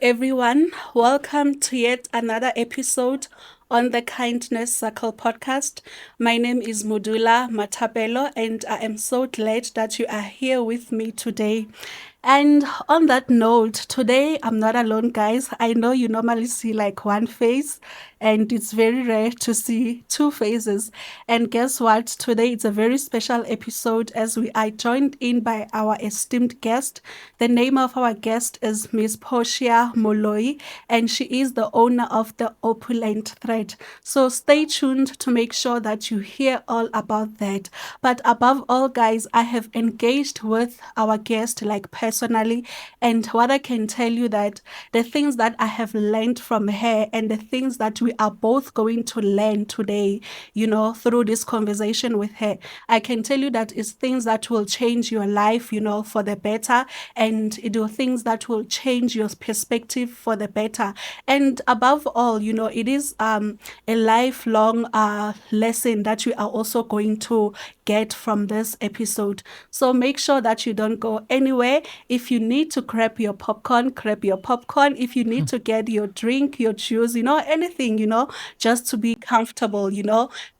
everyone. Welcome to yet another episode on the Kindness Circle podcast. My name is Mudula Matapelo, and I am so glad that you are here with me today. And on that note, today I'm not alone, guys. I know you normally see like one face, and it's very rare to see two faces. And guess what? Today it's a very special episode as we are joined in by our esteemed guest. The name of our guest is Miss Portia Moloi, and she is the owner of the Opulent thread. So stay tuned to make sure that you hear all about that. But above all, guys, I have engaged with our guest like personally, and what I can tell you that the things that I have learned from her and the things that we are both going to learn today, through this conversation with her, I can tell you that it's things that will change your life, for the better, and it will things that will change your perspective for the better. And above all, it is a lifelong lesson that we are also going to get from this episode. So make sure that you don't go anywhere. If you need to grab your popcorn, grab your popcorn. If you need to get your drink, your juice, anything, just to be comfortable,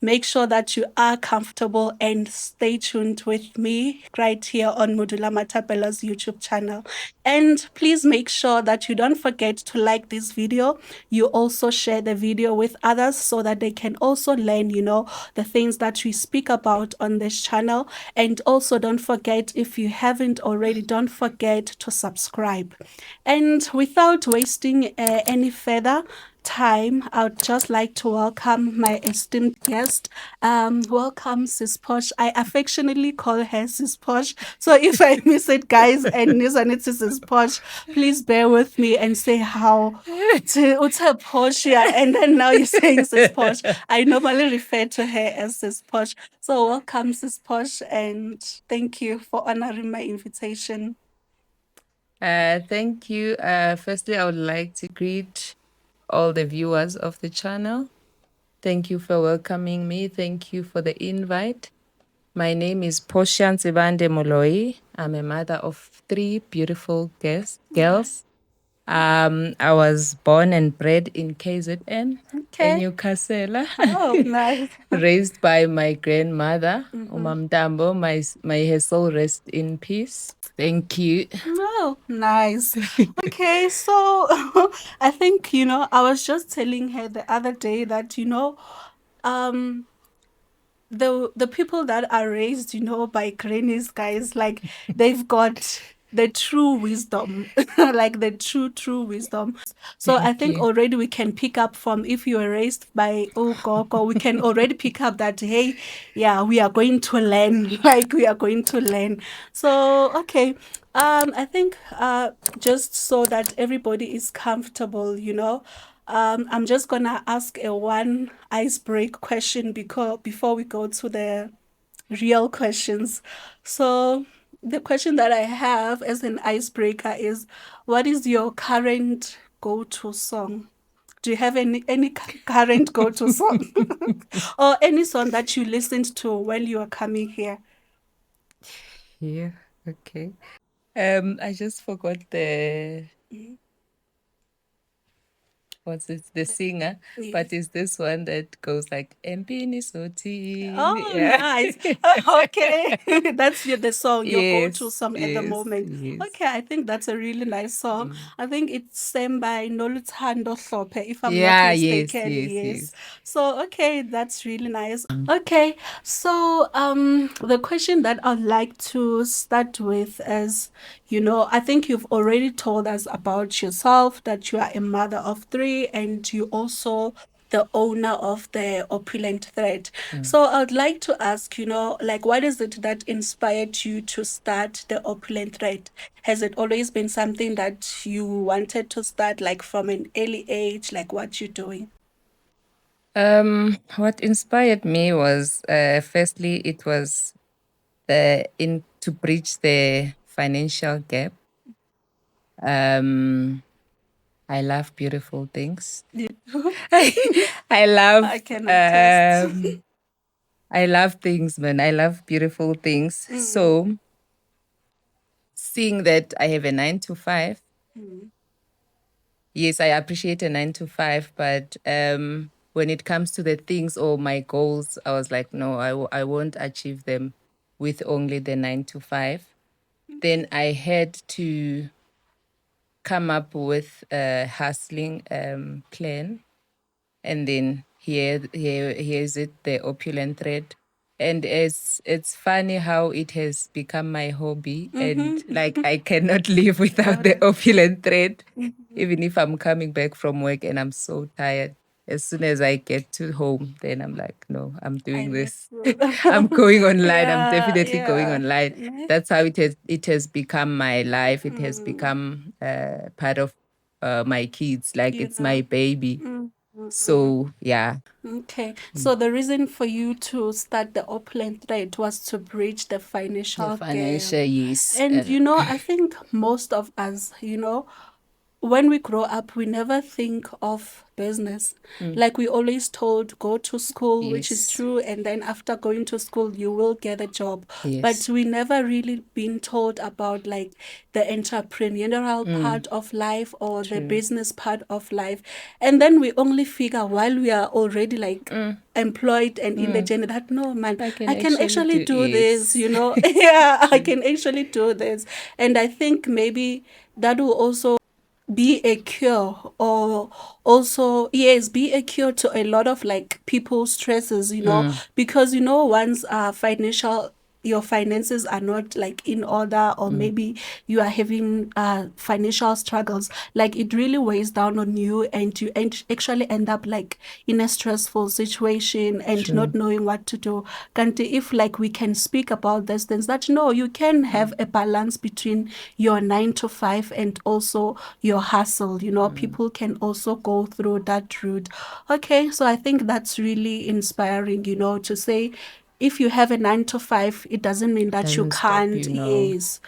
make sure that you are comfortable and stay tuned with me right here on Modula Matapella's YouTube channel. And please make sure that you don't forget to like this video. You also share the video with others so that they can also learn, the things that we speak about on this channel. And also don't forget, if you haven't already, don't forget to subscribe. And without wasting any further time, I would just like to welcome my esteemed guest. Welcome, Sis Posh. I affectionately call her Sis Posh. So if I miss it, guys, and it's Sis Posh, please bear with me and say how to Uta Portia. And then now you're saying Sis Posh. I normally refer to her as Sis Posh. So welcome, Sis Posh, and thank you for honoring my invitation. Thank you. Firstly, I would like to greet all the viewers of the channel. Thank you for welcoming me. Thank you for the invite. My name is Portia Moloi. I'm a mother of three beautiful girls. I was born and bred in KZN, in Newcastle. Oh, nice. Raised by my grandmother, Umam Dambo. My her soul rest in peace. Thank you. Oh, nice. Okay, so I think, I was just telling her the other day that, um, the people that are raised, by grannies, guys, like they've got the true wisdom, like the true wisdom. So I Thank think you. already we can pick up from if you were raised by Ogogo, we can already pick up that, hey, yeah, we are going to learn, like we are going to learn. So, okay. I think just so that everybody is comfortable, I'm just gonna ask a one ice break question because before we go to the real questions. So the question that I have as an icebreaker is, what is your current go-to song? Do you have any current go-to song or any song that you listened to while you were coming here? Yeah, okay. I just forgot the what's it, the singer, but it's this one that goes like Empini Soti. Oh, Yeah. nice. Okay. That's the song, your go-to Yes, song at the yes, moment. yes. Okay, I think that's a really nice song. I think it's sang by Noluthando Hlophe, if I'm not Yeah, yes, mistaken. yes, Yes. yes. So, okay, that's really nice. Okay. So, the question that I'd like to start with is, I think you've already told us about yourself, that you are a mother of three, and you also the owner of the Opulent thread. So I'd like to ask, like, what is it that inspired you to start the Opulent thread? Has it always been something that you wanted to start, like from an early age, like what you're doing? What inspired me was firstly it was the in to bridge the financial gap. I love beautiful things. Yeah. I love I can attest. I love things, man. I love beautiful things. Mm, So seeing that I have a 9 to 5, mm, yes, I appreciate a 9 to 5, but when it comes to the things or my goals, I was like, no, I won't achieve them with only the 9 to 5. Then I had to come up with a hustling plan. And then here's it, the opulent thread. And it's funny how it has become my hobby, and like I cannot live without the opulent thread. Even if I'm coming back from work and I'm so tired, as soon as I get to home, then I'm like, no, I'm I doing this. listen. I'm going online. I'm Yeah, definitely going yeah. online. That's how it has become my life. It has Mm, become part of my kids. Like you it's my know. baby. Mm, mm, mm. So yeah. Okay, so the reason for you to start the Opulent Trade was to bridge the The financial gap. financial, yes. And I think most of us, when we grow up, we never think of business. Like we always told, go to school, which is Yes. true, and then after going to school, you will get a job. But Yes. we never really been told about like the entrepreneurial part of life or the True. business part of life. And then we only figure while we are already like employed and in the journey that no man, I can I can actually actually do, do this, yes. yeah, I True. can actually do this. And I think maybe that will also be a cure, or also yes, be a cure to a lot of like people's stresses, because once financial your finances are not like in order, or maybe you are having financial struggles, like it really weighs down on you, and you actually end up like in a stressful situation and not True. knowing what to do. Kanti, if like we can speak about these things, that you can have a balance between your 9 to 5 and also your hustle. People can also go through that route. Okay, so I think that's really inspiring, to say if you have a 9 to 5, it doesn't mean that you Doesn't stop, can't, yes,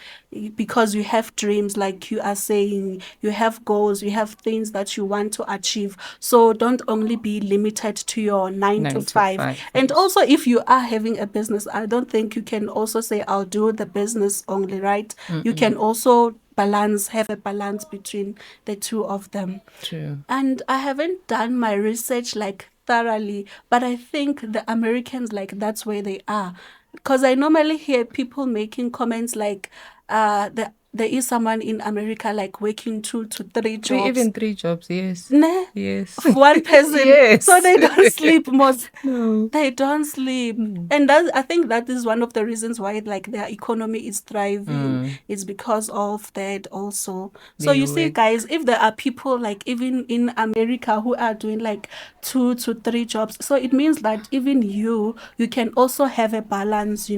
because you have dreams, like you are saying, you have goals, you have things that you want to achieve. So don't only be limited to your nine to Nine to five. five, And yes. also, if you are having a business, I don't think you can also say, I'll do the business only, right? You can also have a balance between the two of them. True. And I haven't done my research like thoroughly, but I think the Americans, like, that's where they are. Because I normally hear people making comments like, there is someone in America like working 2 to 3 jobs. Even 3 jobs, yes. Nah, Yes. one person, so Yes. they don't sleep most. No. They don't sleep. And I think that is one of the reasons why like their economy is thriving. It's because of that also. So They you see, work. guys, if there are people like even in America who are doing like 2 to 3 jobs, so it means that even you can also have a balance,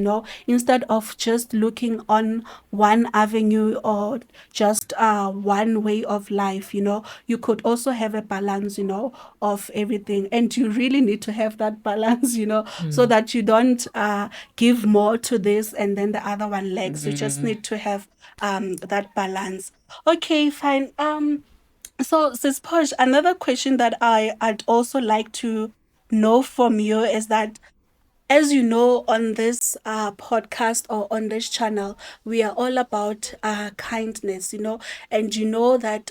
instead of just looking on one avenue or just one way of life, you could also have a balance, of everything. And you really need to have that balance, so that you don't give more to this and then the other one lacks. You just need to have that balance. Okay, fine. So, Sis Posh, another question that I'd also like to know from you is that, as you know, on this podcast or on this channel, we are all about kindness, and you know that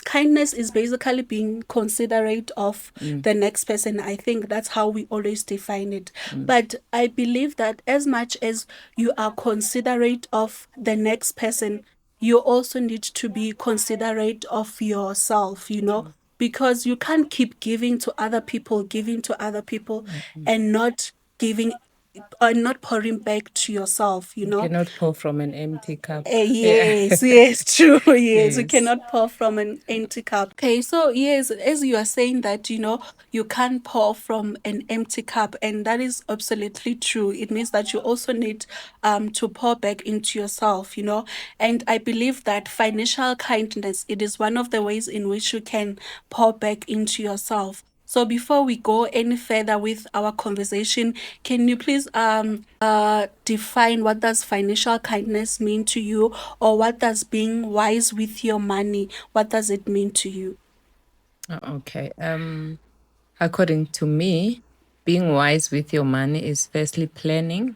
kindness is basically being considerate of the next person. I think that's how we always define it. But I believe that as much as you are considerate of the next person, you also need to be considerate of yourself, because you can't keep giving to other people, and not giving or not pouring back to yourself, You cannot pour from an empty cup. Yeah. Yes, yes, true. Yes, we Yes. cannot pour from an empty cup. Okay, so yes, as you are saying that, you can't pour from an empty cup, and that is absolutely true. It means that you also need to pour back into yourself, And I believe that financial kindness, it is one of the ways in which you can pour back into yourself. So before we go any further with our conversation, can you please define what does financial kindness mean to you, or what does being wise with your money, what does it mean to you? Okay. According to me, being wise with your money is firstly planning,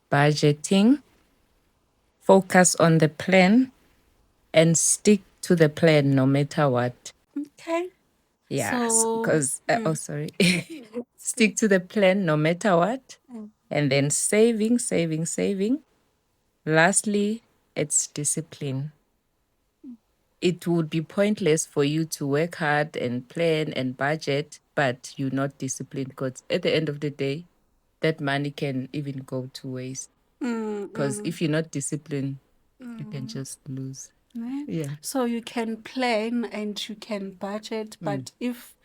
budgeting, focus on the plan, and stick to the plan no matter what. Okay. Yeah, So, because, sorry. Stick to the plan no matter what. And then saving. Lastly, it's discipline. It would be pointless for you to work hard and plan and budget, but you're not disciplined, because at the end of the day, that money can even go to waste. Because if you're not disciplined, you can just lose. Yeah. so you can plan and you can budget, but if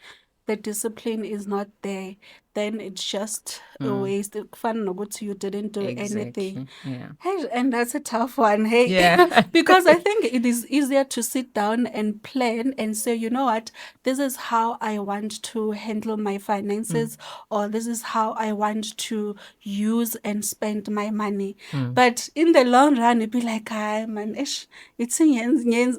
the discipline is not there, then it's just a waste. Kufana nokuthi you didn't do anything. Exactly. Yeah. Hey, and that's a tough one, hey. Yeah. Because I think it is easier to sit down and plan and say, you know what, this is how I want to handle my finances, or this is how I want to use and spend my money. But in the long run, it'd be like, hi, man, ish, it's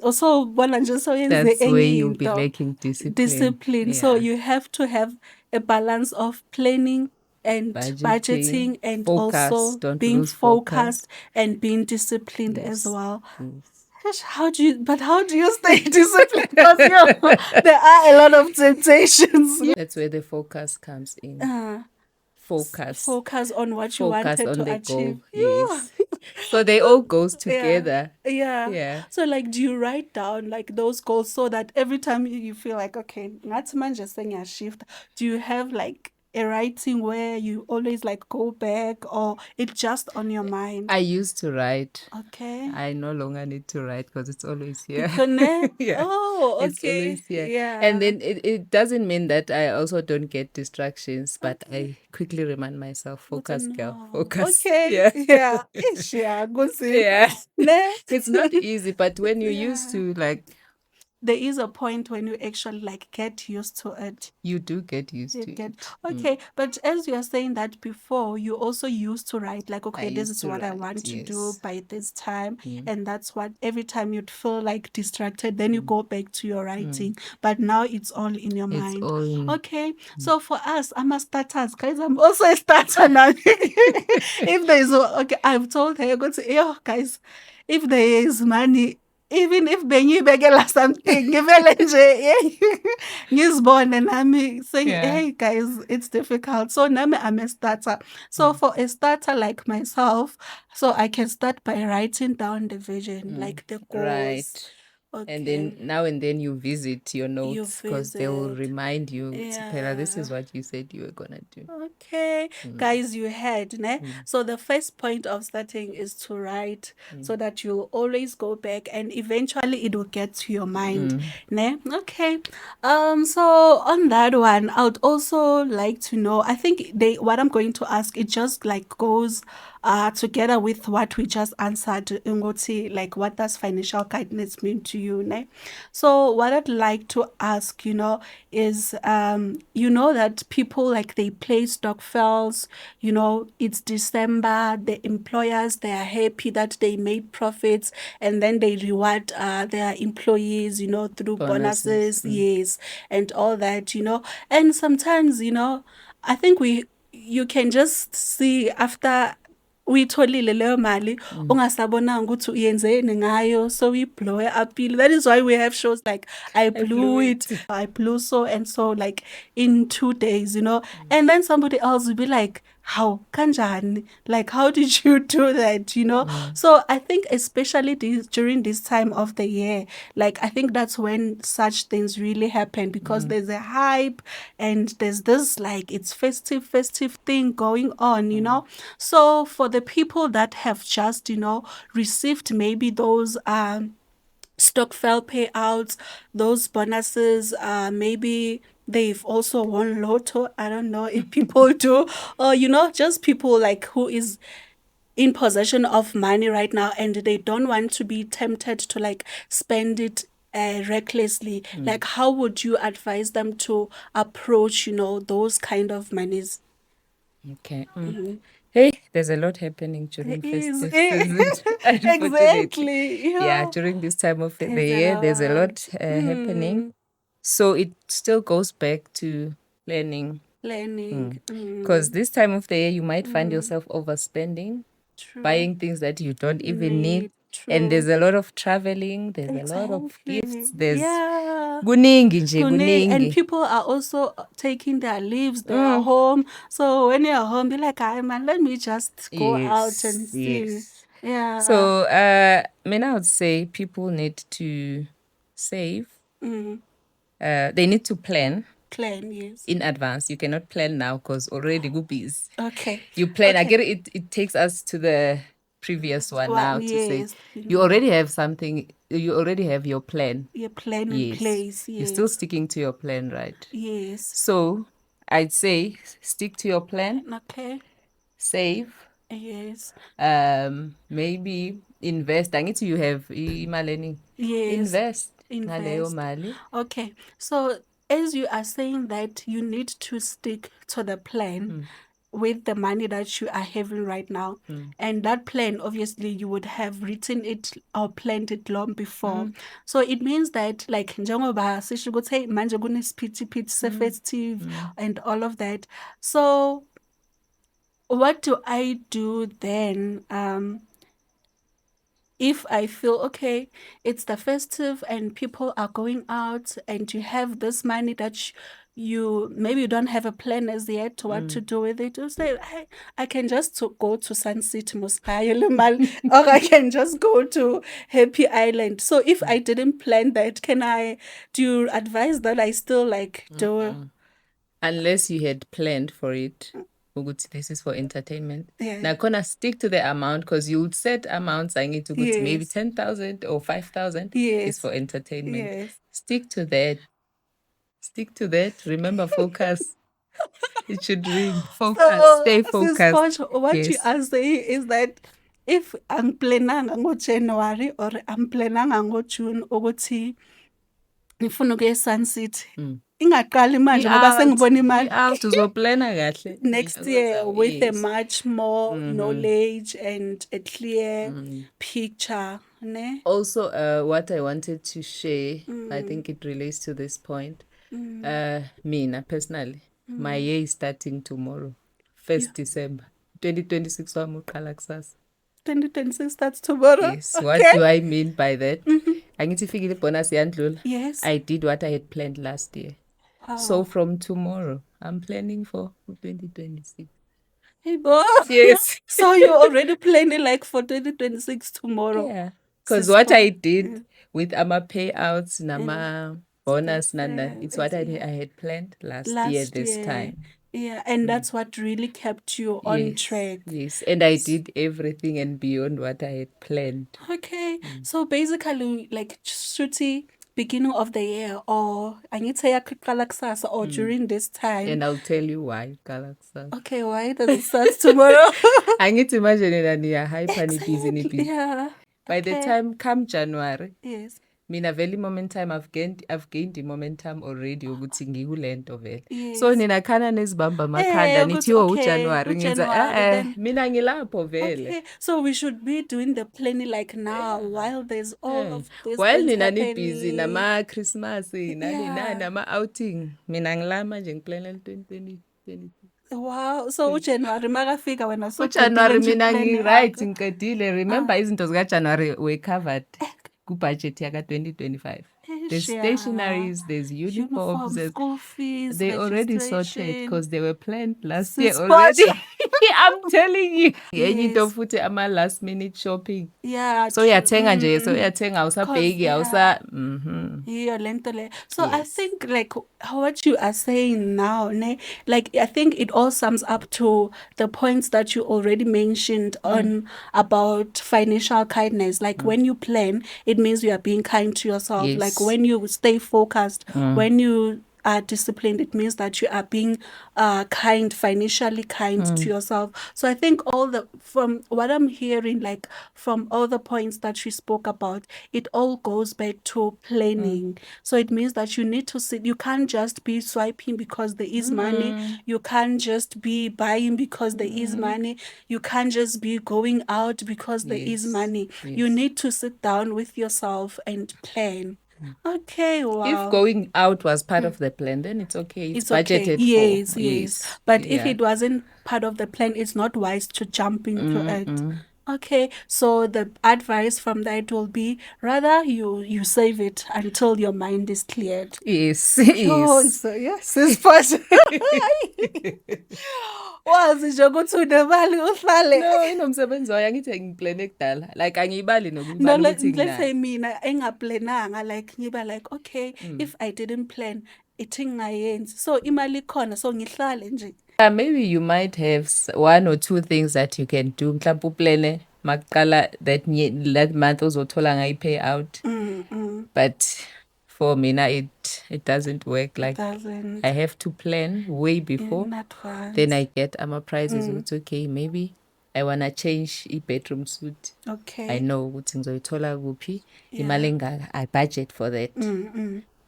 also one just so That's where you'll be lacking discipline. So Yeah. you have to have a balance of planning and budgeting and focus, also don't being lose focus. focused and being disciplined as Yes. well. Yes. Gosh, how do you stay disciplined? Because there are a lot of temptations. That's where the focus comes in. Focus Focus on what you wanted on to the achieve. goal. Yes. So they all goes together. Yeah. Yeah. So like, do you write down like those goals so that every time you feel like, okay, not manje senya shift, do you have like a writing where you always like go back, or it's just on your mind? I used to write. Okay. I no longer need to write because it's always here. Yeah. Oh, okay. It's always here. Yeah. And then it doesn't mean that I also don't get distractions, but I quickly remind myself, focus, girl, focus. Okay. Yeah. Yeah. Ish, yeah. Go see. Yeah. Ne? It's not easy, but when you're used to, like, there is a point when you actually like get used to it. you do get used to it. Okay, but as you are saying that before, you also used to write like, okay, this is what I want to do by this time, and that's what every time you'd feel like distracted, then you go back to your writing. But now it's all in your mind. Okay, so for us, I'm a starter, guys. I'm also a starter now. If there is okay, I've told her, go to guys, if there is money, even if bengiyibekela something ngivele nje ngizibone nami saying, hey guys, it's difficult. So nami I'm a starter. So for a starter like myself, so I can start by writing down the vision, like the goals. Right. Okay. And then now and then you visit your notes because they will remind you, Sipela, this is what you said you were gonna do. Okay, guys, you heard, ne? So the first point of starting is to write, so that you'll always go back and eventually it will get to your mind, ne? Okay. So on that one, I would also like to know. I think what I'm going to ask, it just like goes together with what we just answered, Ngoti, like what does financial guidance mean to you, ne? So what I'd like to ask, is that people like they play stokvels, it's December, the employers, they are happy that they made profits, and then they reward their employees, through bonuses, yes, and all that, and sometimes, I think you can just see after uyitholile leyo mali ungasabonanga ukuthi uyenzeni ngayo, so uyiblowe apile. That is why we have shows like I blew it, I blew so and so, like in 2 days, and then somebody else will be like, how kanjani, like how did you do that, so I think especially during this time of the year, like I think that's when such things really happen, because there's a hype and there's this like it's festive thing going on, so for the people that have just received maybe those stokvel payouts, those bonuses, maybe they've also won lotto. I don't know if people do, or just people like who is in possession of money right now and they don't want to be tempted to like spend it recklessly. Like how would you advise them to approach those kind of monies? Okay. Hey, there's a lot happening during festive season. Exactly. Yeah, during this time of the year, there's a lot happening. So it still goes back to planning. Because this time of the year, you might find yourself overspending, buying things that you don't even need. And True. there's a lot of traveling, there's a lot of gifts, Exactly. there's Yeah. kuningi nje, And kuningi. people are also taking their leaves. They are home. So when you're home, be like, "Hi, man, let me just go out and see." Yeah. So, I would say people need to save. They need to plan Yes. in advance. You cannot plan now because already guppies. Okay. You plan. Okay. I get it. It takes us to the previous one now to say Yes. you already have something. You already have your plan. Your plan in place. Yes. You're still sticking to your plan, right? Yes. So I'd say stick to your plan. Okay. Save. Yes. Maybe invest. I need you have imali. Yes. Invest. Ngaleyo Invest. mali. Okay. So as you are saying that you need to stick to the plan with the money that you are having right now. And that plan, obviously, you would have written it or planned it long before. So it means that, like, njengoba sisho ukuthi hey manje kunesiphithiphithi se-festive and all of that. So what do I do then? If I feel okay, it's the festive and people are going out and you have this money that you maybe you don't have a plan as yet to what to do with it, you say, hey, I can just go to Sun City Moscow or I can just go to Happy Island. So if I didn't plan that, do you advise that I still like do? Unless you had planned for it. This is for entertainment. Yeah. Now, gonna stick to the amount because you would set amounts. I need to go to maybe Yes. 10,000 or 5,000 is Yes. for entertainment. Yes. Stick to that. Stick to that. Remember, focus. It should ring. Focus. Stay Sis focused. Portia, what you Yes. are saying is that if angiplananga ngo-January or angiplananga ngo-June ukuthi ngifuna ukuya e-Sun City, ingaqali manje ngoba sengibona imali. Out uzoplana kahle. Next year with a Yes. much more knowledge and a clear picture. Ne? Also, what I wanted to share, I think it relates to this point. Mina personally, my year is starting tomorrow, 1st December 2026. wami uqala kusasa. 2026 starts tomorrow. Yes. Okay. What do I mean by that? Angithi ifikile ibonus yandlula. Yes. I did what I had planned last year. Wow. So from tomorrow, I'm planning for 2026. Hey, boy. Yes. So you're already planning like for 2026 tomorrow? Yeah. Because what I did with my payouts, nama bonus, it's what I had planned last year this time. Yeah, and that's what really kept you on track. Yes, and I did everything and beyond what I had planned. Okay, so basically, like Shruti, beginning of the year, or angithi yakuqala kusasa, or during this time. And I'll tell you why. Okay, why does it start tomorrow? Angithi imagine naniya hyper ni busy. Yeah. By the time come January, yes. Mina vele momentum I've gained the momentum already ukuthi ngikulento vele. Yes. So nina khana nezibamba makhanda nithi uJanuary ngenza then. mina ngilapho vele. Okay, so we should be doing the planning like now while there's all of this. While nina ni busy nama Christmas nama outing. Mina ngilama nje ngiplanela 2020. Wow, so January makafika wena so January mina right ngiqedile. Remember izinto zika January were covered ku budget yaka 2025. There's stationaries, there's uniforms, there's school fees, they already sorted because they were planned last year already. I'm telling you. Enye into futhi ama last minute shopping. Yeah. So uyathenga nje, so uyathenga awusabheki, awusa Yeah, lento le. So I think like what you are saying now, ne, like I think it all sums up to the points that you already mentioned on about financial kindness. Like when you plan, it means you are being kind to yourself. Yes. Like when you stay focused, when you are disciplined, it means that you are being kind, financially kind to yourself. So I think from what I'm hearing, like from all the points that she spoke about, it all goes back to planning. So it means that you need to sit, you can't just be swiping because there is money. You can't just be buying because there is money. You can't just be going out because there is money. You need to sit down with yourself and plan. Okay, wow. If going out was part of the plan, then it's okay. It's budgeted for. Yes. But if it wasn't part of the plan, it's not wise to jump into it. Okay, so the advice from that will be rather you save it until your mind is cleared. Yes, Oh, yes. so yes, it's possible. Wazi nje ukuthi unemali uhlale. No, inomsebenzi wayo angithi ngiplane kudala. Like angiyibali No, nokuyibala ukuthi let's nginayo. say mina engaplananga like ngiba like okay, if I didn't plan ithi ngingayenzi. So imali ikhona so ngihlale nje. Maybe you might have one or two things that you can do. Mhlawumbe uplane makuqala that month uzothola ngayo i-payout. But for mina it doesn't work. Like Doesn't I have to plan way before. in advance. Then I get prizes. It's okay. Maybe I wanna change bedroom suit. Okay. I know ukuthi ngizoyithola kuphi Yeah. imali engaka. I budget for that.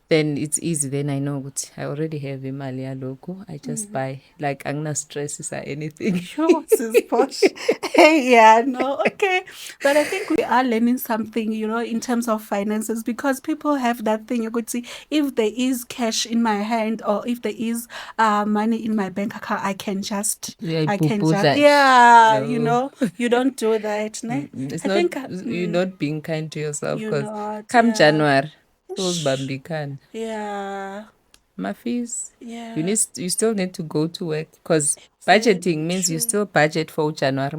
Then it's easy. Then I know ukuthi I already have imali yalokho. I just buy. Like angina stresses or anything. Sure, sis Posh. Yeah, no, okay. But I think we are learning something, in terms of finances because people have that thing. You could see if there is cash in my hand or if there is money in my bank account, I can just, yeah, No. you don't do that. Ne? It's I not think you're not being kind to yourself you're because not, come yeah. January, those bambikan. Yeah, My fees. yeah. You still need to go to work because budgeting means you still budget for January.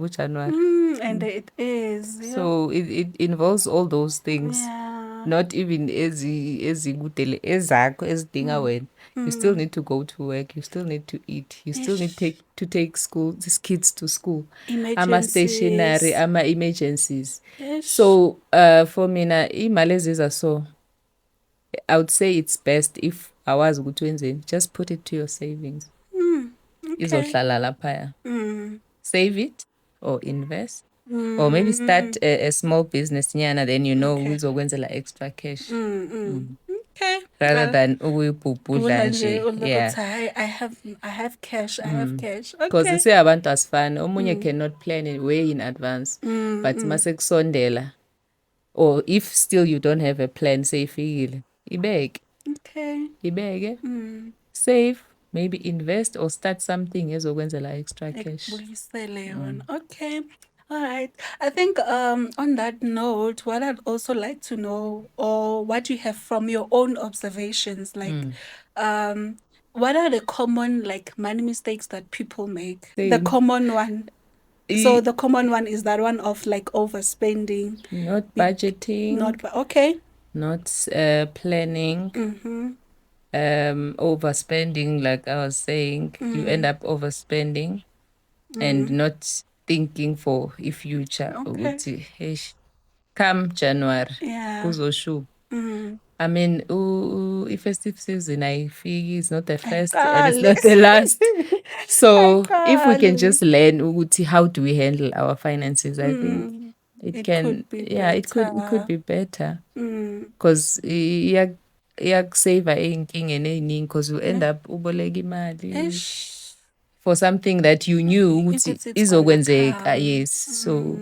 January. And it is. Yeah. So it involves all those things. Yeah. Not even ezigudele ezakho ezidinga wena. You still need to go to work. You still need to eat. You still need to take these kids to school. Ama stationary, ama emergencies. So for mina imali eziza so I would say it's best if awazi ukuthi wenzeni, just put it to your savings. Izohlala laphaya. Save it or invest. Or maybe start a small business nyana, then uzokwenzela extra cash. Okay. Rather than ukuyibhubhudla nje. Yeah. I have cash. I have cash. Because Okay. abantu asifani. Omunye cannot plan it way in advance. But mase kusondela. Or if still you don't have a plan, say ifikile. Ibeke. Okay. Ibeke. Save. Maybe invest or start something ezokwenzela extra cash. Okay. All right. I think on that note, what I'd also like to know, or what you have from your own observations, like what are the common like money mistakes that people make? The Same. common one. So the common one is that one of like overspending. Not budgeting. Okay. Not planning. Overspending, like I was saying. You end up overspending and not thinking for the future. Okay. Come January. Yeah. Kuzoshu. I mean, festive season is not the first and it's not the last. So if we can just learn ukuthi how do we handle our finances, I think it could be better. Because iyakusave ey'nkingeni ey'ningi because you end up uboleka imali for something that you knew ukuthi izokwenzeka. Yes. So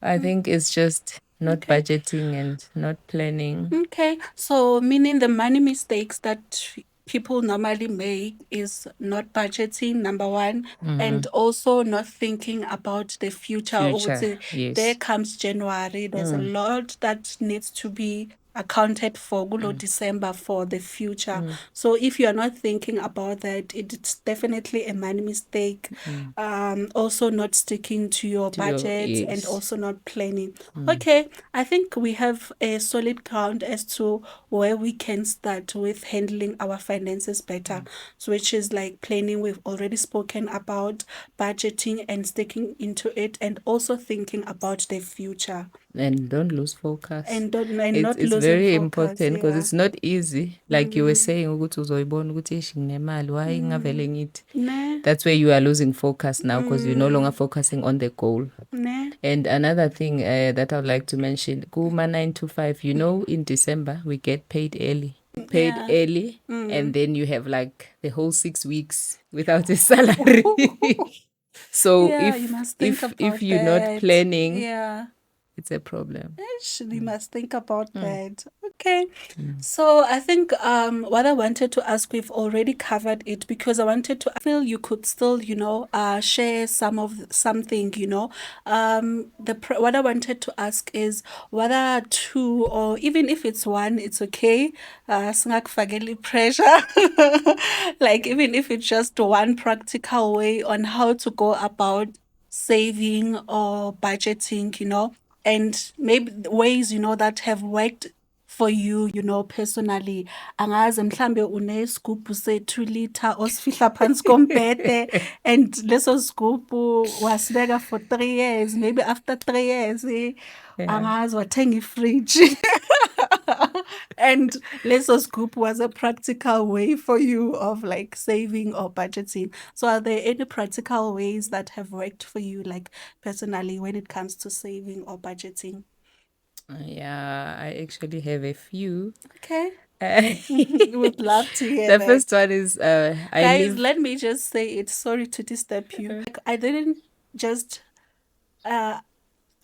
I think it's just not budgeting and not planning. Okay. So meaning the money mistakes that people normally make is not budgeting, number one, and also not thinking about the future. Yes. There comes January. There's a lot that needs to be accounted for December for the future. So if you're not thinking about that, it's definitely a money mistake. Also not sticking to your budget and also not planning. Okay, I think we have a solid ground as to where we can start with handling our finances better. So which is like planning, we've already spoken about, budgeting and sticking into it, and also thinking about the future. And don't lose focus. It's very important because it's not easy. Like you were saying, ukuthi uzoyibona ukuthi nginemali, why ngavele ngithi. That's where you are losing focus now because you're no longer focusing on the goal. And another thing that I would like to mention, Kuma 9 to 5, in December, we get paid early. Early, and then you have like the whole 6 weeks without a salary. So if you're not planning, it's a problem. Actually, must think about that. Okay. So I think what I wanted to ask, we've already covered it because I wanted to feel you could still, share something, what I wanted to ask is whether two or even if it's one, it's okay. Singakufakeli pressure. Like even if it's just one practical way on how to go about saving or budgeting, and maybe ways that have worked for you, personally. Angazi mhlambe unesigubhu se 2 liter osifihla phansi kombhede and leso sigubhu wasibeka for 3 years, maybe after 3 years Yeah. angazi wathenga ifridge. And leso scoop was a practical way for you of like saving or budgeting. So are there any practical ways that have worked for you, like personally, when it comes to saving or budgeting? Yeah, I actually have a few. Okay. Uh, Would love to hear the that. first one is I Guys, live. let me just say it. Sorry to disturb you. Like, I didn't just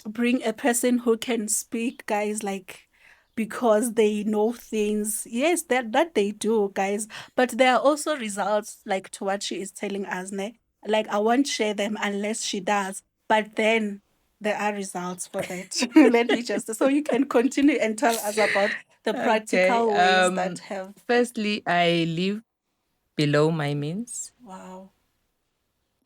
bring a person who can speak, guys, like because they know things. Yes, that they do, guys. But there are also results, like to what she is telling us, ne? Like I won't share them unless she does. But then there are results for that. Let me just so you can continue and tell us about the Okay. practical ways that have. Firstly, I live below my means. Wow.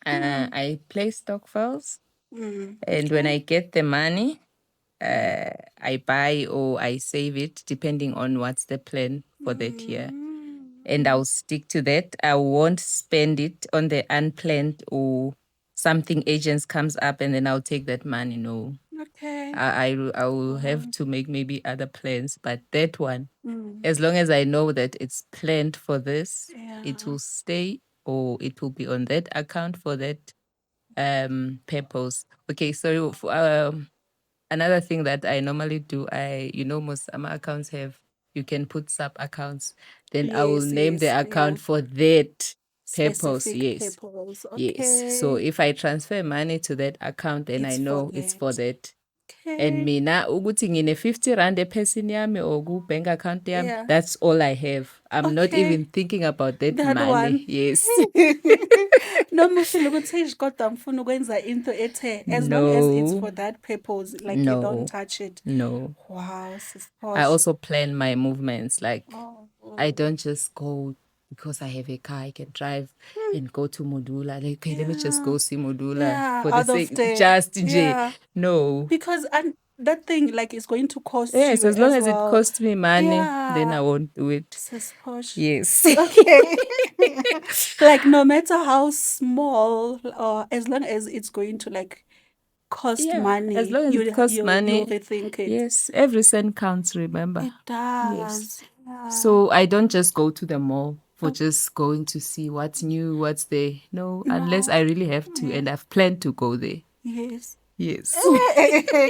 I play STOKVELs, Mm. and when I get the money, I buy or I save it depending on what's the plan for that year. And I'll stick to that. I won't spend it on the unplanned or something agents comes up and then I'll take that money. No. Okay. I will have to make maybe other plans, but that one, Mm. as long as I know that it's planned for this, Yeah. it will stay or it will be on that account for that purpose. Okay, so another thing that I normally do, most some accounts have, you can put sub accounts. Then I will Yes, name the yes, account yeah. for that purpose. Specific Yes. purpose. Yes. So Okay. if I transfer money to that account, then I It's for know it's for that. that. And Okay. mina ukuthi ngine 50 rand ephesini yami or ku-bank account yami, Yeah. that's all I have. I'm not Okay. even thinking about that That money. one. Yes. Noma ufile ukuthi "Eish, kodwa ngifuna ukwenza into ethe," as long as it's No. for that purpose, like you don't No. touch it. No. Wow, sis I Posh. also plan my movements. Like, Oh, I don't just go because I have a car, I can drive and go to Modula. Like, okay, let me just yeah. go see Modula Yeah, for the out of sake, the just J. yeah. No. Because that thing like is going to cost Yes, you as long as as it well. costs me money, then I Yeah. won't do it. Sis Posh. Yes. Okay. Like no matter how small or as long as it's going to like cost Yeah, money, as long as it costs you'll money. rethink it. Yes, every cent counts, remember? It Yes. does. Yeah. So I don't just go to the mall for just going to see what's new, what's there. No, unless I really have to, and I've planned to go there. Yes. Yes.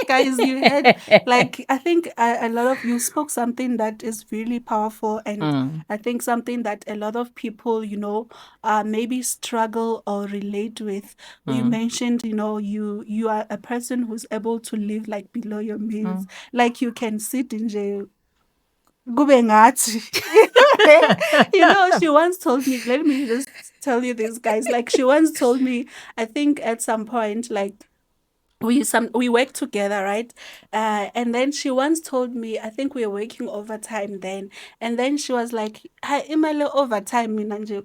Guys, you had like I think a lot of you spoke something that is really powerful, and I think something that a lot of people, maybe struggle or relate with. You mentioned, you are a person who's able to live like below your means, like you can sit in jail. Kube ngathi. She once told me, let me just tell you this, guys. Like she once told me, I think at some point, like we work together, right? And then she once told me, I think we were working overtime then, and then she was like, "Hi, imali overtime mina nje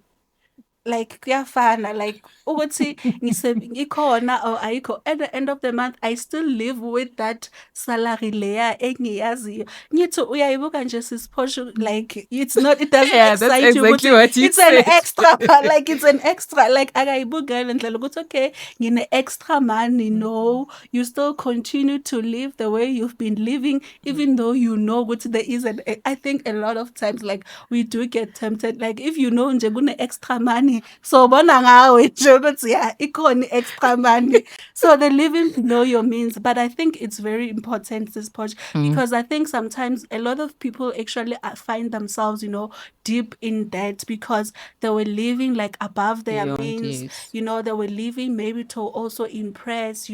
like kuyafana like ukuthi ngikhona or ayikho, at the end of the month I still live with that salary leya engiyaziyo." Ngithi uyayibuka nje sisiphosho, like it doesn't Yeah, that's excite you exactly ukuthi what you it's an said. extra like it's an extra, like akayibuka ngale ndlela ukuthi okay ngine extra money. No, you still continue to live the way you've been living, even though ukuthi there is I think a lot of times like we do get tempted, like if nje kune extra money money. So bona ngawe nje ukuthi yeah, ikhona extra money. So the living below your means. But I think it's very important, this Portia, because I think sometimes a lot of people actually find themselves, deep in debt because they were living like above their Beyond, means. yes. They were living maybe to also impress,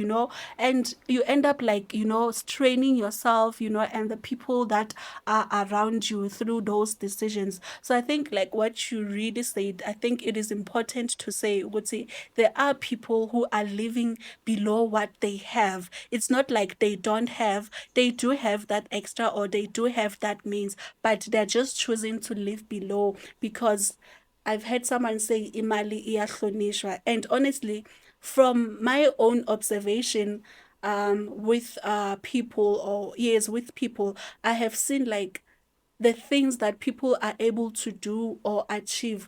and you end up like, straining yourself, and the people that are around you through those decisions. So I think like what you really said, I think it is important to say, would say there are people who are living below what they have. It's not like they don't have, they do have that extra or they do have that means, but they're just choosing to live below because I've heard someone say imali iyahlonishwa. And honestly, from my own observation, with people, or yes, with people, I have seen like the things that people are able to do or achieve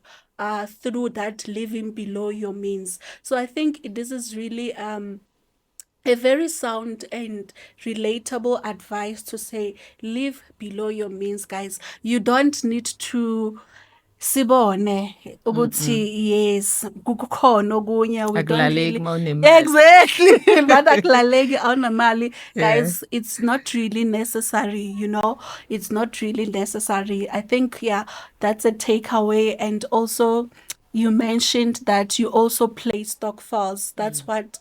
through that living below your means. So I think this is really a very sound and relatable advice to say live below your means, guys. You don't need to sibone ukuthi yes kukhona okunye, we don't Akulaleki really mawunemali. exactly but akulaleki awunamali. Yeah. Guys, it's not really necessary, it's not really necessary. I think yeah, that's a takeaway. And also you mentioned that you also play stock files. That's what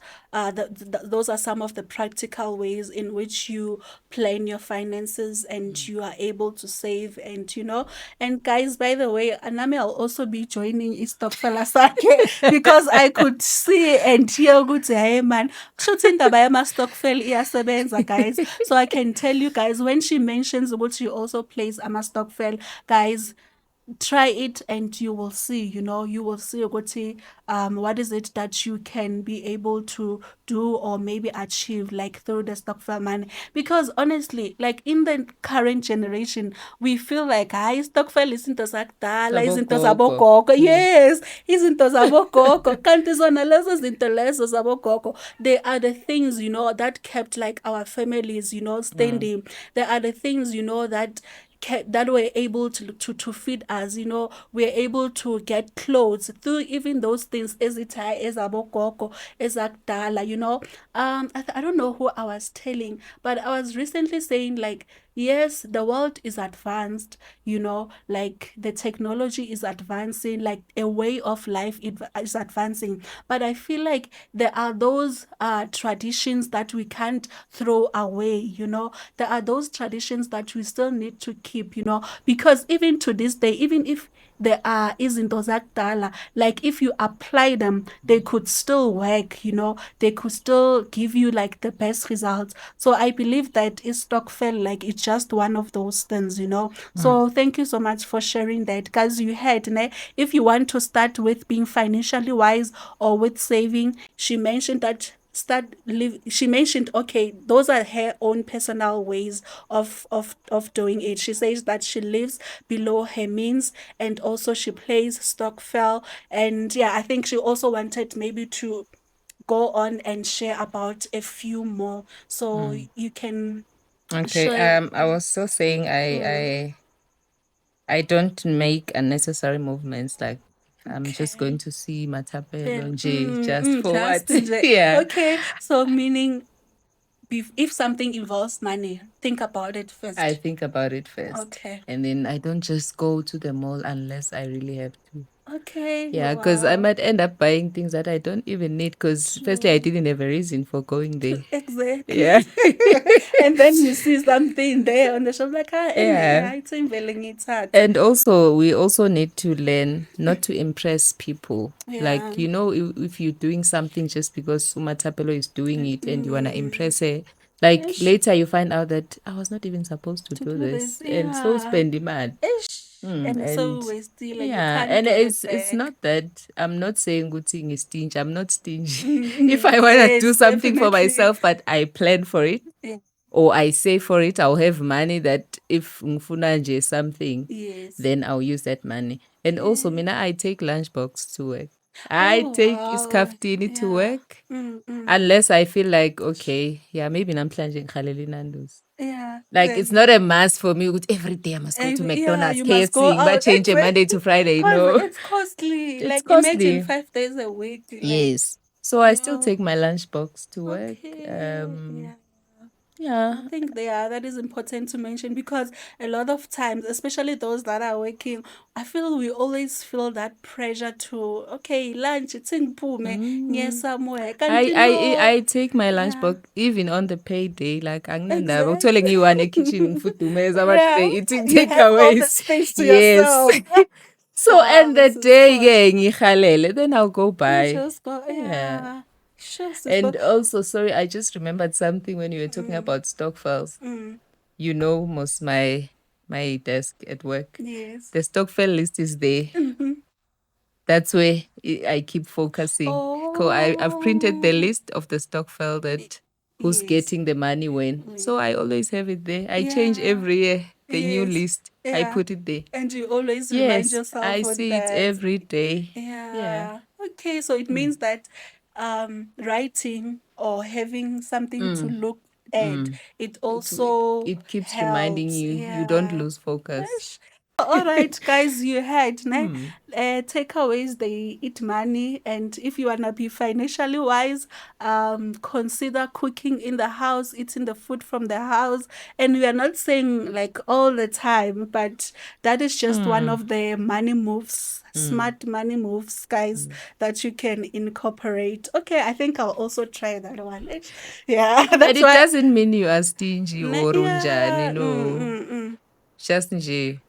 those are some of the practical ways in which you plan your finances and you are able to save. And and guys, by the way, Anami, I'll also be joining istokfela sakhe because I could see and hear ukuthi hey man, kushuthi indaba yama-stokvel iyasebenza, guys. So I can tell you guys, when she mentions what she also plays ama-stokvel, guys, try it and you will see, you will see ukuthi, what is it that you can be able to do or maybe achieve like through the stokvel money. Because honestly, like in the current generation, we feel like hayi stokvel izinto zakudala, izinto Sabogogo. zabogogo. Yes, izinto zabogogo. Kanti zona lezo zinto lezo zabogogo, they are the things, that kept like our families, standing. They are the things, that were able to feed us, we're able to get clothes through even those things ezithaya ezabogogo ezakudala, I don't know who I was telling, but I was recently saying like, yes, the world is advanced, like the technology is advancing, like a way of life is advancing, but I feel like there are those traditions that we can't throw away, there are those traditions that we still need to keep, because even to this day, even if there are izinto zakudala, like if you apply them, they could still work, they could still give you like the best results. So I believe that is stokvel, like it's just one of those things, So thank you so much for sharing that, because you had, if you want to start with being financially wise or with saving, she mentioned that she mentioned, okay, those are her own personal ways of doing it. She says that she lives below her means, and also she plays stokvel. And yeah, I think she also wanted maybe to go on and share about a few more, so you can Okay. share. I was still saying I don't make unnecessary movements like I'm just Okay. going to see Yeah. Matapelo J just for Just what? nje. Yeah. Okay, so meaning if something involves money, think about it I first. think about it first. Okay. And then I don't just go to the mall unless I really have to. Okay. Yeah, because I Wow. might end up buying things that I don't even need because firstly, I True. didn't have a reason for going there. Exactly. Yeah. And then you see something there on the shop like, Yeah. it's in ngithathe. And also, we also need to learn not to impress people. Yeah. Like, if you're doing something just because Umatapelo is doing it and you want to impress her, like Ish, later you find out that I was not even supposed to to do do this. this. And so Yeah. spend demand. Ish. And so And we still like you yeah, can't and get it it's back. not that I'm not saying good thing is stingy. I'm not stingy. If I want to do Yes, something for definitely. myself, but I plan for it, Yeah. or I save for it, I'll have money that if ngifuna nje something, Yes. then I'll use that money. And also, Okay. mina, I take lunchbox to work. I Oh take wow. iskaftini to Yeah. work. Mm-mm. Unless I feel like, okay, yeah, maybe namhlanje ngikhalele iNando's. Yeah. Like, it's not a must for me. Every day I must go to Yeah, McDonald's, you must go KFC, but out. change it Monday to Friday. Because No, it's costly. it's Like imagine costly. 5 days a week. Like, Yes. So I still yo, take my lunchbox to work. okay. Yeah. I Yeah. think that is important to mention because a lot of times, especially those that are working, I feel we always feel that pressure to okay, lunch, it's in pume, Mm. somewhere. I Can't I know? I take my Yeah, lunchbox even on the payday. Like, I'm not exactly. telling you one kitchen food to me about Yeah, eating you have all the takeaways. space to Yes. yourself. So Wow, end the this is day, fun. yeah, ngihalele, then I'll go You buy. just go, Yeah. yeah. Sure, sister. And also, sorry, I just remembered something when you were talking Mm, about stock files. mm, You know, most my desk at work. yes. The stock file list is there. Mhm. That's where I keep focusing. I've printed the Oh, list of the stock file y- that who's yes. getting the money when. So I always have it there. I change Yeah, every year the new yes. list. I Yeah. put it there. And you always remind Yes, I yourself on see it that. every day. Yeah. Yeah. Okay, so it Mm, means that writing or having something to mm, look at, mm. it It also it keeps reminding helps. you. You don't Yeah. lose focus. Yes. All right, guys, you heard, ne? Hmm. Takeaways, they eat money, and if you wanna be financially wise, consider cooking in the house, eating the food from the house. And we are not saying like all the time, but that is just one Hmm. of the money moves, Hmm. smart money moves, guys, Hmm. that you can incorporate. Okay, I think I'll also try that one. Yeah, But that's it why. doesn't mean you are stingy or unjani, Yeah, no. Just nje.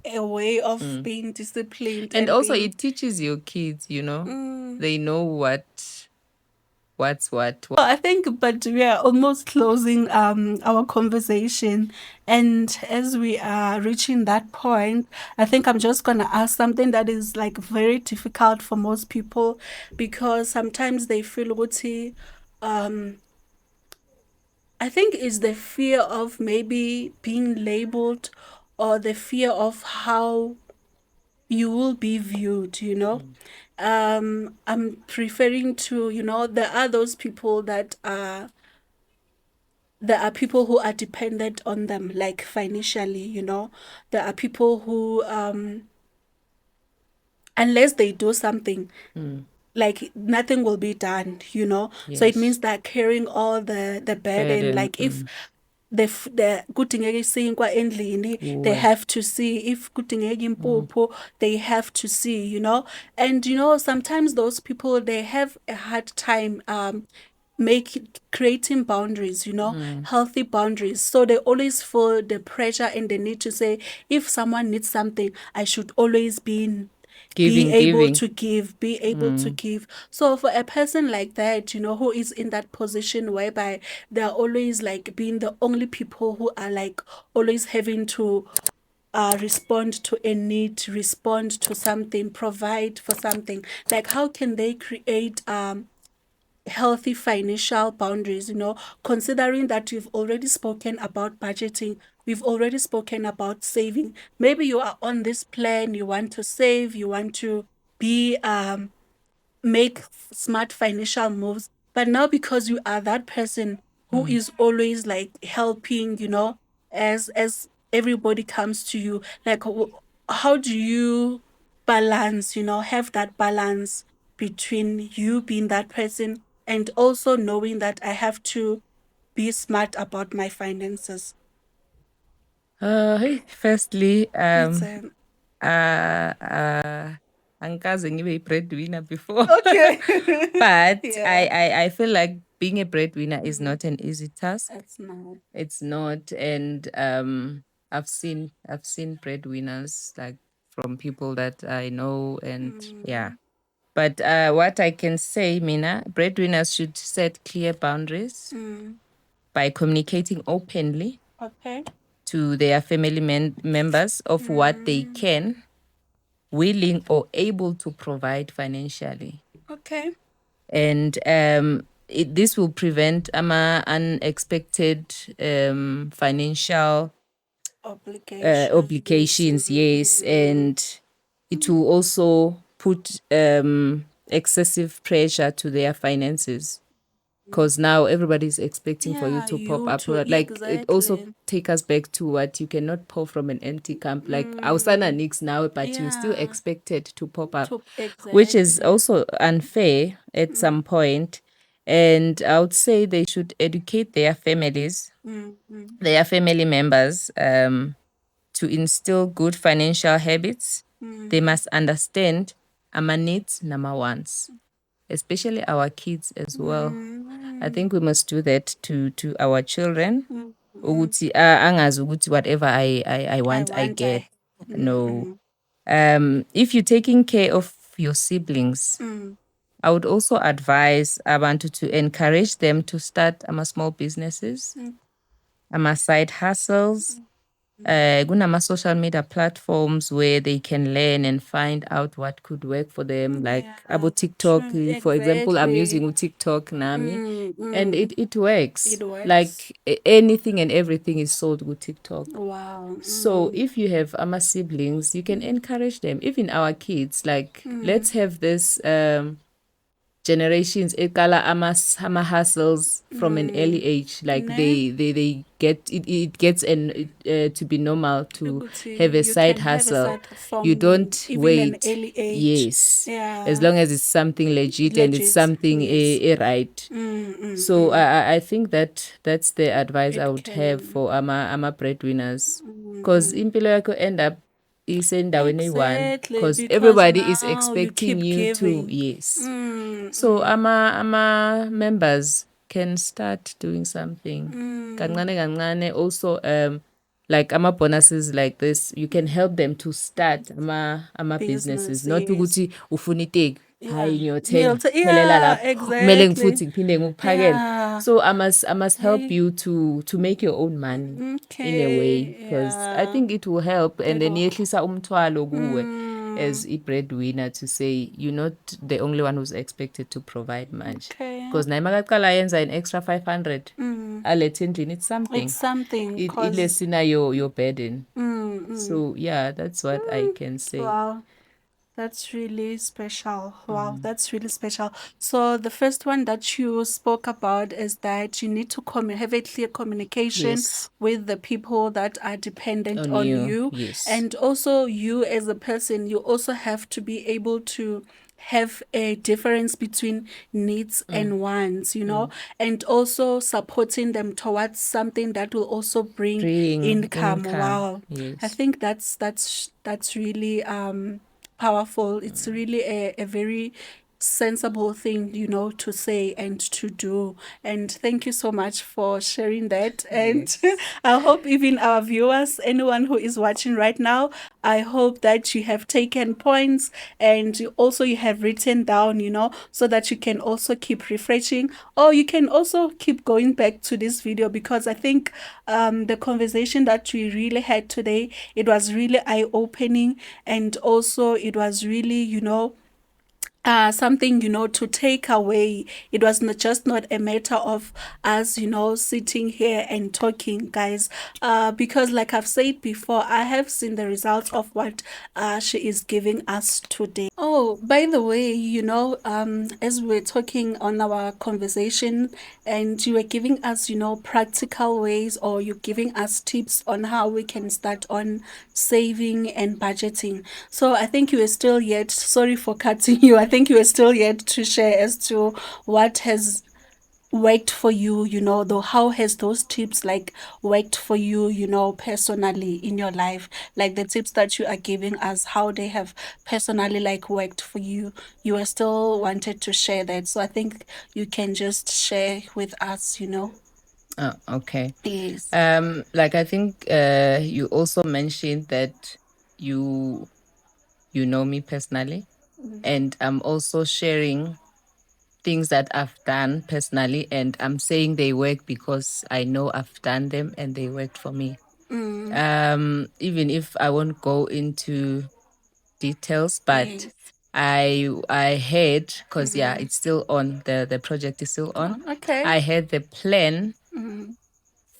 a way of Mm. being disciplined And and also being it teaches your kids, mm. they know what's what. Well, I think, but we are almost closing our conversation, and as we are reaching that point, I think I'm just gonna ask something that is like very difficult for most people because sometimes they feel guilty. Um, I think it's the fear of maybe being labeled or the fear of how you will be viewed, you know. Mm. I'm referring to, there are those people that are there are people who are dependent on them, like financially, there are people who unless they do something, Mm. like nothing will be done. So it Yes. means they're carrying all the burden. Burden. Like if the kudingeka isinkwa endlini, they Uwe. have to see. If kudingeka Mm. impuphu, they have to see. And sometimes those people, they have a hard time creating boundaries, Mm. healthy boundaries. So they always feel the pressure and the need to say, if someone needs something, I should always be Giving, able giving. to give, be able to Mm. give. So for a person like that, who is in that position whereby they're always like being the only people who are like always having to respond to a need, respond to something, provide for something, like how can they create healthy financial boundaries, considering that we've already spoken about budgeting, we've already spoken about saving. Maybe you are on this plan, you want to save, you want to be make smart financial moves, but now because you are that person who Mm. is always like helping, as everybody comes to you, like how do you balance, have that balance between you being that person and also knowing that I have to be smart about my finances. Hey, firstly, It's angikaze ngibe breadwinner before. okay. But Yeah. I feel like being a breadwinner is Mm, not an easy task. that's not. It's not. And I've seen breadwinners, like, from people that I know, and yeah. Mm, But what I can say, Mina, breadwinners should set clear boundaries mm, by communicating openly okay. to their family members of what they Mm, can, willing, or able to provide financially. okay. And this will prevent unexpected financial Obligations. obligations, yes. And it will also put excessive pressure to their finances. because now everybody's expecting for you Yeah, to pop you up. too. Like it also Exactly. take us back to what you cannot pour from an empty cup. Like our son nix now, but you're still Yeah. expected to pop up, which is Exactly. also unfair at some point. And I would say they should educate their families, their family members, to instill good financial habits. They must understand our needs, number wants, especially our kids as well. I think we must do that to our children. Ukuthi angazi ukuthi whatever I I want I want get. I. No. If you're taking care of your siblings, I would also advise abantu to encourage them to start small businesses, side hustles, social media platforms where they can learn and find out what could work for them. Like Yeah, about TikTok, true. for example, I'm Exactly. using TikTok Nami, and Mm. it works. It works. Like anything and everything is sold with TikTok. Wow. So if you have ama siblings, you can encourage them. Even our kids, like let's have this generations ekala ama hustles from an early age, like Ne? they get it gets and to be normal to have a Ukuthi you side can have a hustle. start You from don't even an wait. early age. Yes, as Yeah. long as it's something legit and it's Legit. something Yes. right. So I think that's the advice I It would have can. for ama breadwinners, because impilo yakho end up isendaweni eyi-one, Exactly, because because everybody is now you expecting keep you to, giving. yes. So ama members can start doing something. Kancane kancane. Also, like ama bonuses like this, you can help them to start ama businesses. Business, Not yes. ukuthi ufuna iteki, Yeah. hayi ngiyothenga, phelela Yeah, lapho, kumele exactly. ngifuthi ngiphinde ngikuphakele. Yeah. So I must help Hey. you to make your own money in a way, Okay. because I Yeah. think it will help, and then It'll. yehlisa umthwalo kuwe as a breadwinner, to say you're not the only one who's expected to provide much. Okay. Because naye makaqala yenza an extra 500 alethe endlini, it's something. It's something It because lessena your burden. So yeah, that's what I can say. wow. That's really special. Wow, that's really special. So the first one that you spoke about is that you need to have a clear communication Yes, with the people that are dependent on on you. you. Yes. And also you as a person, you also have to be able to have a difference between needs and wants, and also supporting them towards something that will also bring Bring income. income. Wow. I Yes. think that's really powerful. It's really a very sensible thing, to say and to do. And thank you so much for sharing that. And I hope even our viewers, anyone who is watching right now, I hope that you have taken points and you have written down, so that you can also keep refreshing, or you can also keep going back to this video, because I think the conversation that we really had today, it was really eye-opening, and also it was really, something to take away. It was not a matter of us sitting here and talking, guys, because like I've said before, I have seen the results of what she is giving us today. Oh, by the way, as we're talking on our conversation, and you were giving us practical ways, or you're giving us tips on how we can start on saving and budgeting. So I think you were still yet, sorry for cutting you, I think you were still yet to share as to what has worked for you, though how has those tips like worked for you, personally in your life, like the tips that you are giving us, how they have personally like worked for you. You are still wanted to share that, so I think you can just share with us. Oh, okay. Yes. Like I think you also mentioned that you you know me personally, and I'm also sharing things that I've done personally, and I'm saying they work because I know I've done them and they worked for me. Even if I won't go into details, but Yes. I had, because yeah, it's still on, the project is still on. Okay. I had the plan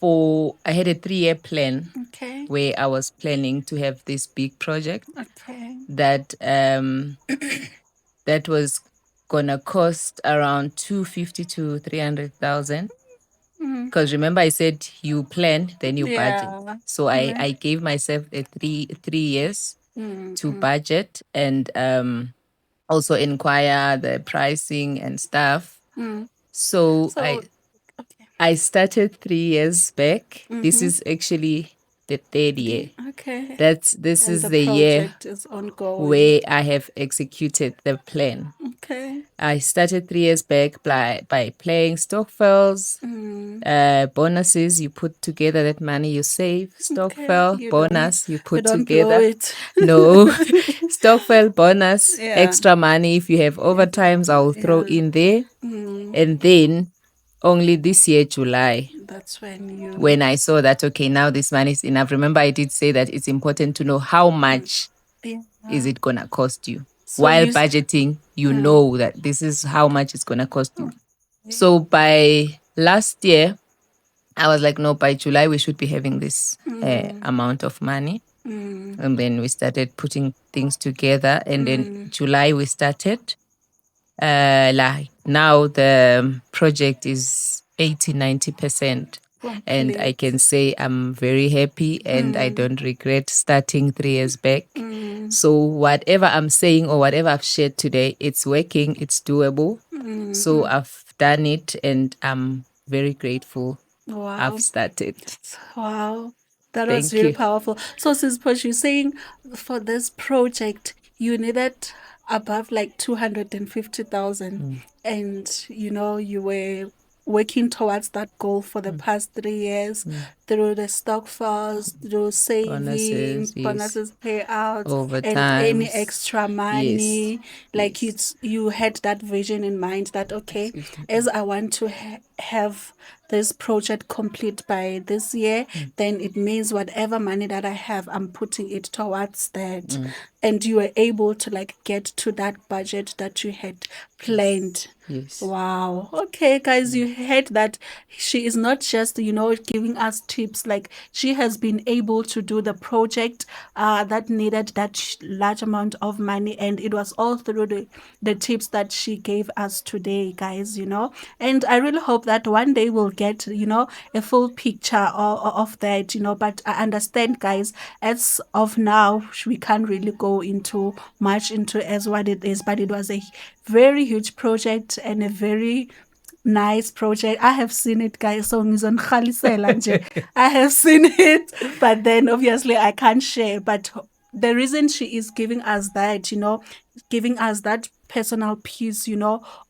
I had a 3-year plan Okay. where I was planning to have this big project Okay. that that was gonna cost around 250 to 300,000. Mm. Because remember, I said you plan, then you budget. Yeah. So I gave myself a three years to budget and also inquire the pricing and stuff. So So, okay. I started 3 years back. This is actually the third year. Okay. This And is the the year project is ongoing. where I have executed the plan. Okay. I started 3 years back by playing STOKVELs, bonuses. You put together that money you save. Okay. STOKVEL bonus you You put don't blow together. it. No, STOKVEL bonus, Yeah. extra money. If you have overtimes, I'll throw Yeah. in there. And then only this year, July, That's when you. when I saw that, okay, now this money is enough. Remember, I did say that it's important to know how much Yeah. is it going to cost you. So While you. budgeting, you know that this is how much it's going to cost you. So by last year, I was like, no, by July, we should be having this amount of money. And then we started putting things together. And then July, we started. Like now, the project is 80-90%. And I can say I'm very happy and I don't regret starting 3 years back. So whatever I'm saying or whatever I've shared today, it's working, it's doable. So I've done it and I'm very grateful Wow. I've started. Wow. That was Thank very you. powerful. So, Sis Posh, you're saying for this project, you needed above like 250,000, and you were working towards that goal for the past 3 years through the stock files, through saving, Bonuses, yes. bonuses payouts, and any Overtimes. extra Yes. money. Like Yes. you had that vision in mind that, okay, Excuse me. as I want to have this project complete by this year, then it means whatever money that I have, I'm putting it towards that. And you were able to like get to that budget that you had planned. Yes. Wow. Okay, guys, you heard that she is not just, giving us tips. Like she has been able to do the project that needed that large amount of money. And it was all through the tips that she gave us today, guys. And I really hope that one day we'll get, a full picture of that. But I understand, guys, as of now, we can't really go into much into as what it is, but it was a very huge project and a very nice project. I have seen it, guys. So ngizonihalisela nje. I have seen it, but then obviously I can't share. But the reason she is giving us that, giving us that personal piece,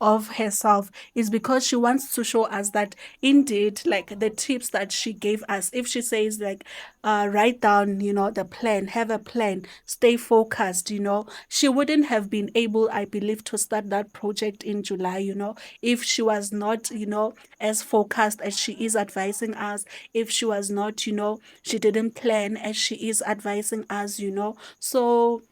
of herself is because she wants to show us that indeed, like the tips that she gave us, if she says like, write down, the plan, have a plan, stay focused, she wouldn't have been able, I believe, to start that project in July, if she was not, as focused as she is advising us, if she was not, she didn't plan as she is advising us, so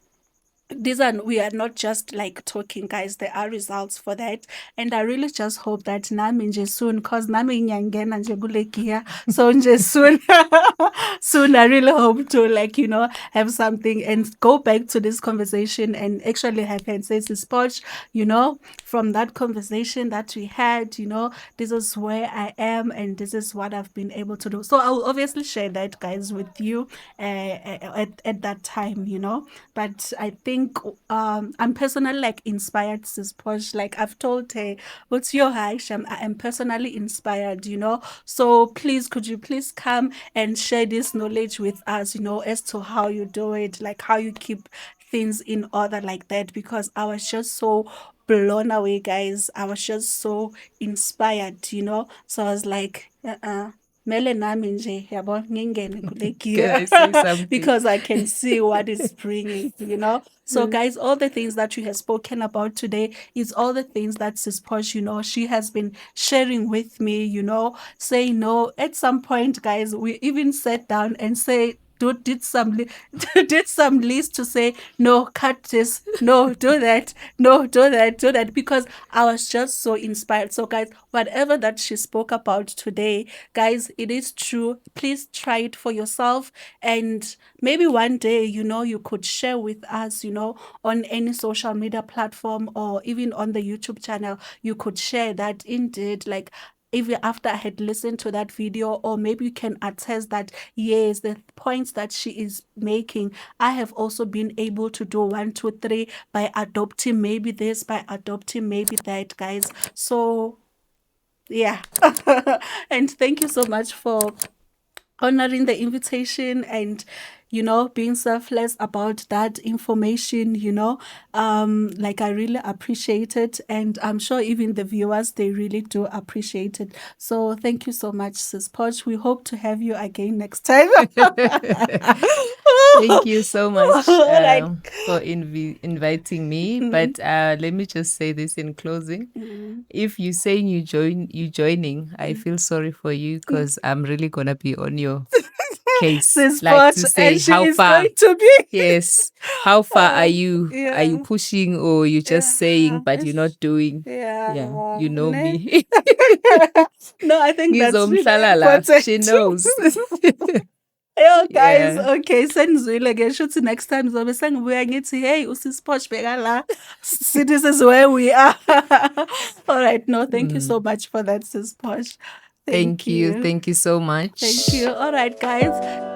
we are not just like talking, guys. There are results for that, and I really just hope that nami nje soon, because nami ngiyangena nje kule gear, so nje soon soon I really hope to, like, have something and go back to this conversation and actually have and say, Spot, from that conversation that we had, this is where I am and this is what I've been able to do. So I'll obviously share that, guys, with you at that time, but I think I'm personally like inspired, Sis Posh. Like I've told her, what's your Haisham? I am personally inspired, So please, could you please come and share this knowledge with us, as to how you do it, like how you keep things in order like that, because I was just so blown away, guys. I was just so inspired, So I was like, mele nami nje yabo ngingene kule Can I gear say something? because I can see what it's bringing. So guys, all the things that you have spoken about today is all the things that Sis Posh, she has been sharing with me, saying no. At some point, guys, we even sat down and say, did some did some list to say no, cut this, no, do that, no, do that, because I was just so inspired. So guys, whatever that she spoke about today, guys, it is true. Please try it for yourself, and maybe one day, you could share with us, on any social media platform or even on the YouTube channel. You could share that indeed, like, even after I had listened to that video, or maybe you can attest that yes, the points that she is making, I have also been able to do one, two, three by adopting maybe this, by adopting maybe that, guys. So yeah. And thank you so much for honoring the invitation, and being selfless about that information. Like, I really appreciate it, and I'm sure even the viewers, they really do appreciate it. So thank you so much, Sis Poch. We hope to have you again next time. Thank you so much All right. for inviting me. But let me just say this in closing. Mm. If you saying you joining, I feel sorry for you because I'm really gonna be on your case. Sis Like to Poch, say and she how is far, going to be. yes, how far are you? Are you Yeah. pushing or you just saying Yeah. but you're not doing? Yeah, Yeah. you know Ne? me. No, I think that's really Ngizomhlala, important. she knows. Yo, guys, Yeah. okay, sendizwile ke shuthi next time zobe sengibuya ngithi hey usisiposh bheka la, this is where we are. All right, no, thank you so Mm. much for that, sis Posh. Thank Thank you. you. Thank you so Thank much. you. All right, guys.